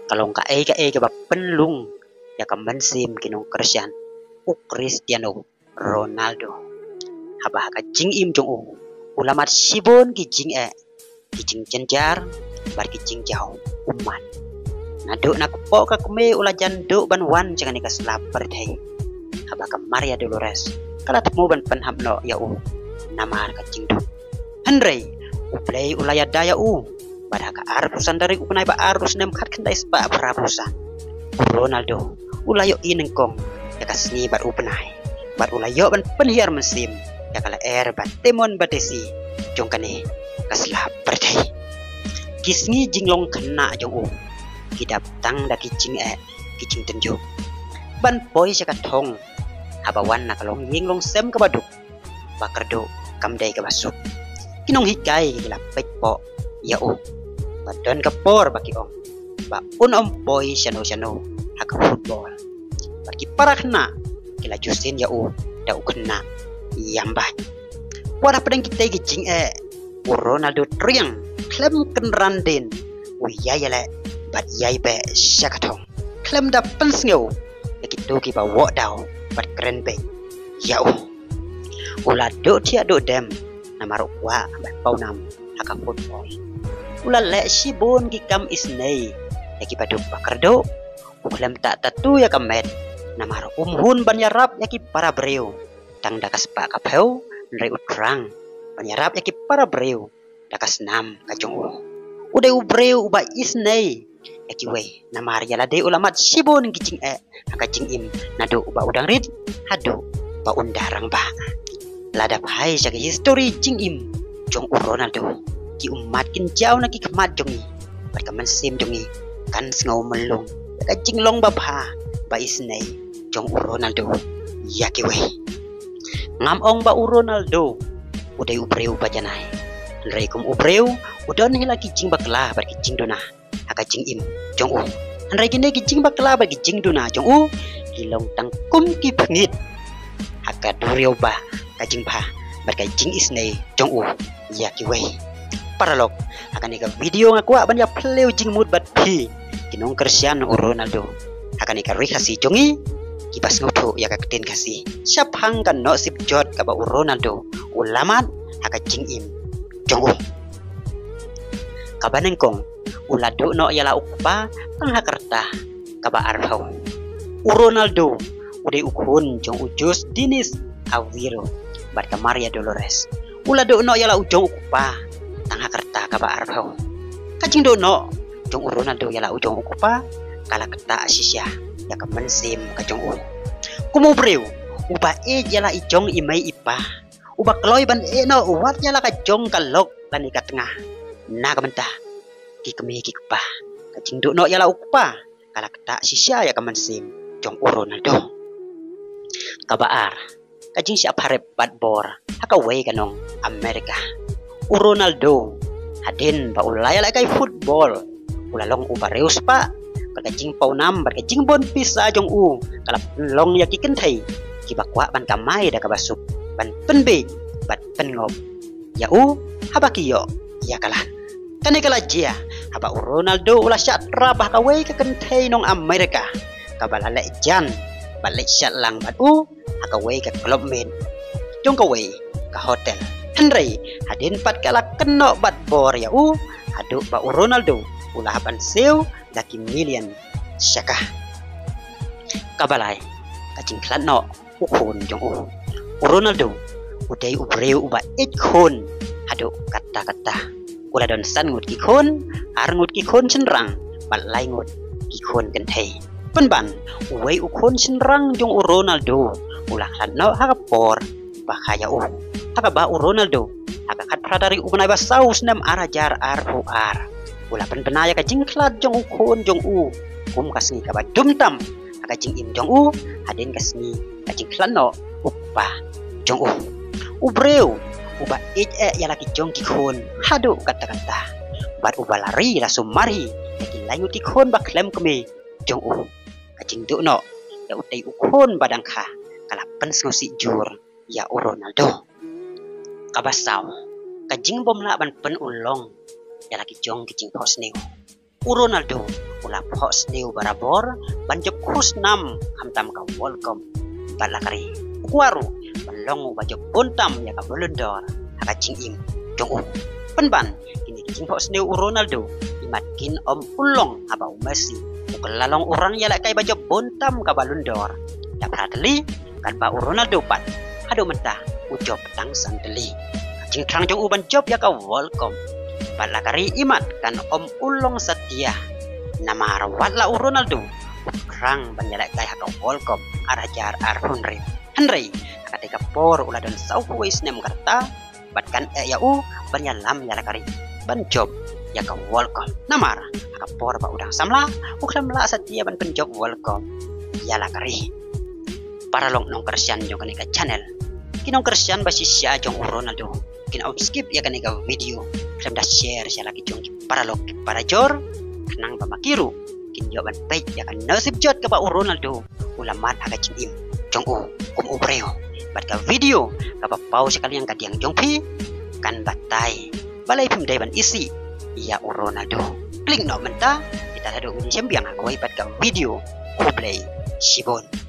Kalau ka e ka ba penlung ya ka mensim kinong Christian Cristiano Ronaldo haba ka jing im jong ulamat sibon ki jing ki jing jenjar bar ki jing jauh umat nado nak po ka kume ula jando ban wan jangan ka slap berdai haba ka Maria Dolores kala temu ban penhamno ya namar ka jing do Henry uplay ulaya daya pada ka arusan dari upunay ba arus nem kat kendai spa prabusan Ronaldo ulayo inengkong ya kasni bar upunay bar ulayo ban penhiar mesim ya kala bat temon batesi jongkane kaslap berdai kisni jinglong kena jong kidap tang da kicing kicing tenjuk ban poi sakatong habawan nakalong yinglong sem kabaduk bakardo kamdai kabasuk kinong hikai kila pekpo ya badon kapor baki ba poi syano haka football baki parakna kila Justin ya da kena yambah wada pedang kita gicing Ronaldo triang klem kenranden uyaya le bat yai be syakatong klem da pensngeu yakitu ki ba wo dau bat keren be ya ula do tia do dem namaro wa bat paunam haka football ula le sibon ki kam isnei yaki padu bakardo ulam tak tatu ya kamet namaro hun banyarap yaki para breu tang dakas pa kapeu nrei utrang banyarap yaki para breu dakas nam kajong uday ubreu uba isnei yaki we namar yala de ulamat sibon gicing akacing im nado uba udang rid hado ba undarang ba ladap hai jaga history jing im jong Ronaldo ki umat kin jauh na ki kemat jongi berkaman sim jongi kan sengau melung ka jinglong babha ba isnei jong Ronaldo yaki we ngam ong ba Ronaldo uday ubreu bajanai Reikum ubreu udon hila kicing bakla bar kicing dona haka jing im jong anrai kine kicing bakla bar kicing dona jong kilong tangkum ki pengit haka duriau ba kajing ba bar kicing isnei jong yaki we paralog haka nika video ngaku ban ya pleu jing mut bat pi kinong Cristiano Ronaldo haka nika rikasi jongi kipas ngoto ya ka keten kasi siap hangkan no sip jot ka ba Ronaldo ulamat haka jing im jong kabanengkong ulado no yala ukpa panghakarta kaba arhau Ronaldo uday ukun jong ujus dinis awiro barka Maria Dolores ulado no yala ujong ukpa tanghakarta kaba arhau kajing do no jong Ronaldo yala ujong ukpa kala kata asisya ya kemensim kajong kumubreu uba yala ijong imay ipa uba kloy ban no uwat yala kajong kalok lani ka tengah na kamenta ki kemi ki kupa kajing do no yala ukpa kala kata sisya ya kemensim jong Ronaldo kabaar kajing siap harep bat bor haka we kanong Amerika Ronaldo hadin ba ulaya la kay football ulalong ubareus pa kajing paunam bar kajing bon pisa jong kala long ya ki kentai ki bakwa ban kamai da kabasuk ban penbe bat pengob ya habakiyo ya kalah kane kala jia haba Ronaldo ulah syat rabah kawe ke kentai nong Amerika kabala le jan balik syat lang bat hakawe ke klub men jong kawe ke hotel Henry hadin pat kala kenok bat bor ya hadu ba Ronaldo ulah ban sew daki million syakah kabalai kacing klan no ukun jong Ronaldo uday ubreu uba ikon hadu kata-kata ula don san ngut kikon ngut kikon senrang balai ngut kikon kentai penban uwei ukon senrang jong Ronaldo ulah klan no hakapor bahaya haka ba Ronaldo haka kat pradari ubenai basaus nem arajar ar ula penaya ka jingklat jong ukon jong kum kasni ka ba dumtam haka jing im jong hadin kasni ka jingklan no uppa jong ubreu uba ya laki jong kikon hadu kata-kata bat uba lari la sumari yaki langut kikon ba klem keme jong kajing do no ya utai ukon badangka kala pens ngosi jur ya Ronaldo kabasau kajing bom la ban pen ulong ya laki jong kicing hosneu Ronaldo ulah post new barabor banjop krus 6 hamtam ka welcome balakari kuaru balong bajop bontam ya ka Ballon haka Jing Im Jong penban kini Jing post new Ronaldo imatkin om ulong haba Messi ukelalong orang ya kai bajop bontam ka Ballon ya prateli kan ba Ronaldo pat hado mentah ujob tang sandeli Jing Trang Jong banjop ya ka welcome balakari imat kan om ulong setia nama rawat la Ronaldo kerang banyak kai haka welcome arajar Henry ketika por ulah dan sauwis nem karta batkan yau banyalam ya lakari banjob ya ka welcome namar haka por ba udang samla uklam la setia ban penjob welcome ya lakari para long nong kersian jong kanika channel kinong kersian basi sia jong Ronaldo kin skip ya kanika video klam da share sia lagi jong para long para jor kenang pamakiru kin jawaban baik ya kan nasib jot ka ba Ronaldo ulamat aga Jing Im Jong kum ubreo bat ka video ka ba pau sekali yang kadiang Jong Pi kan batai balai pim dai ban isi ya Ronaldo klik no menta kita hadu ini sembiang aku bat ka video ku play Sibon